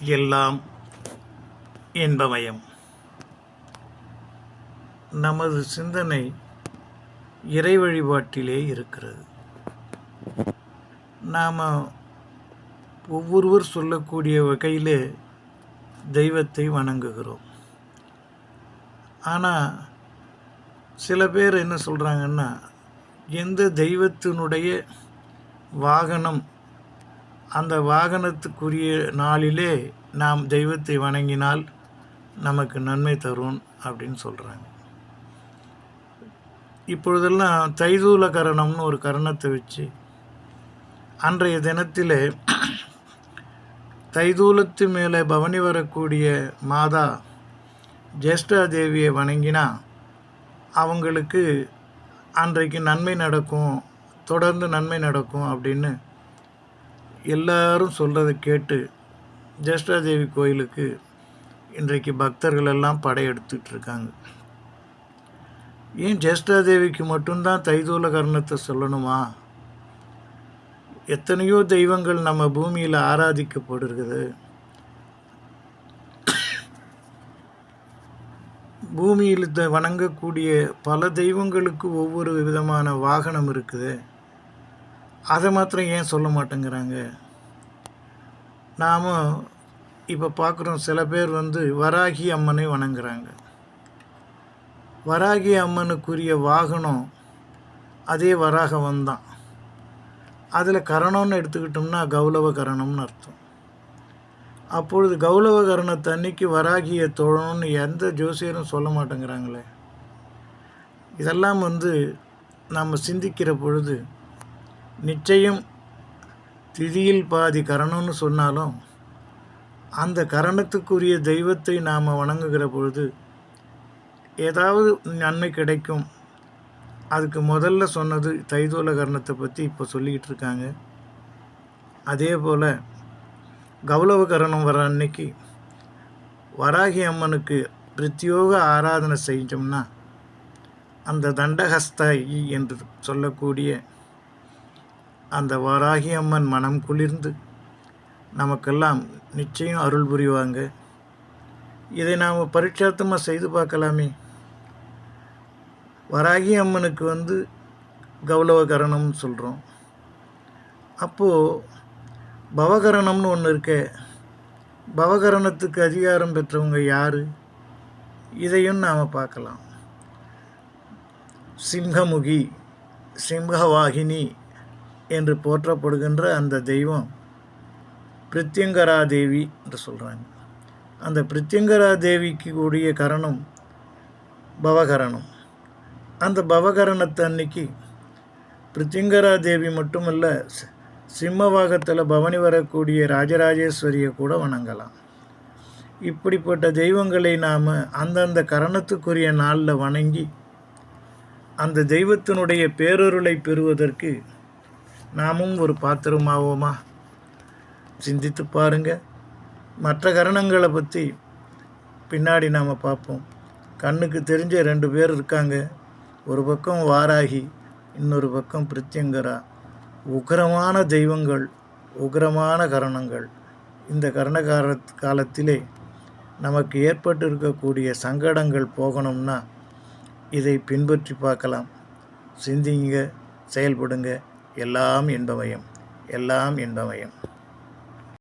எல்லாம் இன்பமயம். நமது சிந்தனை இறை வழிபாட்டிலே இருக்கிறது. நாம் ஒவ்வொருவர் சொல்லக்கூடிய வகையில் தெய்வத்தை வணங்குகிறோம். ஆனால் சில பேர் என்ன சொல்கிறாங்கன்னா, எந்த தெய்வத்தினுடைய வாகனம், அந்த வாகனத்துக்குரிய நாளிலே நாம் தெய்வத்தை வணங்கினால் நமக்கு நன்மை தரும் அப்படின்னு சொல்கிறாங்க. இப்பொழுதெல்லாம் தைதூல கரணம்னு ஒரு கரணத்தை வச்சு அன்றைய தினத்தில் தைதூலத்து மேலே பவனி வரக்கூடிய மாதா ஜேஷ்டா தேவியை வணங்கினா அவங்களுக்கு அன்றைக்கு நன்மை நடக்கும், தொடர்ந்து நன்மை நடக்கும் அப்படின்னு எல்லாரும் சொல்கிறத கேட்டு ஜேஷ்டா தேவி கோயிலுக்கு இன்றைக்கு பக்தர்கள் எல்லாம் படையெடுத்துட்டு இருக்காங்க. ஏன் ஜேஷ்டா தேவிக்கு மட்டும்தான் தைதூல கர்ணத்தை சொல்லணுமா? எத்தனையோ தெய்வங்கள் நம்ம பூமியில் ஆராதிக்கப்படுகிறது. பூமியில் வணங்கக்கூடிய பல தெய்வங்களுக்கு ஒவ்வொரு விதமான வாகனம் இருக்குது. அதை மாத்திரம் ஏன் சொல்ல மாட்டேங்கிறாங்க? நாம் இப்போ பார்க்குறோம், சில பேர் வராகி அம்மனை வணங்குறாங்க. வராகி அம்மனுக்குரிய வாகனம் அதே வராகவன் தான். அதில் கரணம்னு எடுத்துக்கிட்டோம்னா கௌலவ கரணம்னு அர்த்தம். அப்பொழுது கௌலவ கரணத்தை அன்னைக்கு வராகியை தொழணும்னு எந்த ஜோசியரும் சொல்ல மாட்டேங்கிறாங்களே. இதெல்லாம் நம்ம சிந்திக்கிற பொழுது நிச்சயம் திதியில் பாதி கரணம்னு சொன்னாலும் அந்த கரணத்துக்குரிய தெய்வத்தை நாம் வணங்குகிற பொழுது ஏதாவது நன்மை கிடைக்கும். அதுக்கு முதல்ல சொன்னது தைதூல கரணத்தை பற்றி இப்போ சொல்லிக்கிட்டு இருக்காங்க. அதே போல் கௌலவ கரணம் வர அன்னைக்கு வராகி அம்மனுக்கு பிரத்யோக ஆராதனை செஞ்சோம்னா அந்த தண்டஹஸ்தாயி என்று சொல்லக்கூடிய அந்த வராகி அம்மன் மனம் குளிர்ந்து நமக்கெல்லாம் நிச்சயம் அருள் புரிவாங்க. இதை நாம் பரீட்சார்த்தமாக செய்து பார்க்கலாமே. வராகி அம்மனுக்கு கௌலவ கரணம்னு சொல்கிறோம். அப்போது பவகரணம்னு ஒன்று இருக்க, பவகரணத்துக்கு அதிகாரம் பெற்றவங்க யார்? இதையும் நாம் பார்க்கலாம். சிம்ஹமுகி, சிம்ஹவாகினி என்று போற்றப்படுகின்ற அந்த தெய்வம் பிரித்யங்கரா தேவி என்று சொல்கிறாங்க. அந்த பிரித்யங்கரா தேவிக்கு கூடிய கரணம் பவகரணம். அந்த பவகரணத்தை அன்னைக்கு பிரித்யங்கரா தேவி மட்டுமல்ல, சிம்மவாகத்தில் பவனி வரக்கூடிய ராஜராஜேஸ்வரியை கூட வணங்கலாம். இப்படிப்பட்ட தெய்வங்களை நாம் அந்தந்த கரணத்துக்குரிய நாளில் வணங்கி அந்த தெய்வத்தினுடைய பேரருளை பெறுவதற்கு நாமும் ஒரு பாத்திரமாவோமா? சிந்தித்து பாருங்கள். மற்ற கரணங்களை பற்றி பின்னாடி நாம் பார்ப்போம். கண்ணுக்கு தெரிஞ்ச 2 பேர் இருக்காங்க. ஒரு பக்கம் வாராகி, இன்னொரு பக்கம் பிரித்யங்கரா. உக்கிரமான தெய்வங்கள், உக்கிரமான கரணங்கள். இந்த கரணகார காலத்திலே நமக்கு ஏற்பட்டு இருக்கக்கூடிய சங்கடங்கள் போகணும்னா இதை பின்பற்றி பார்க்கலாம். சிந்திங்க, செயல்படுங்க. எல்லாம் இன்பமயம், எல்லாம் இன்பமயம்.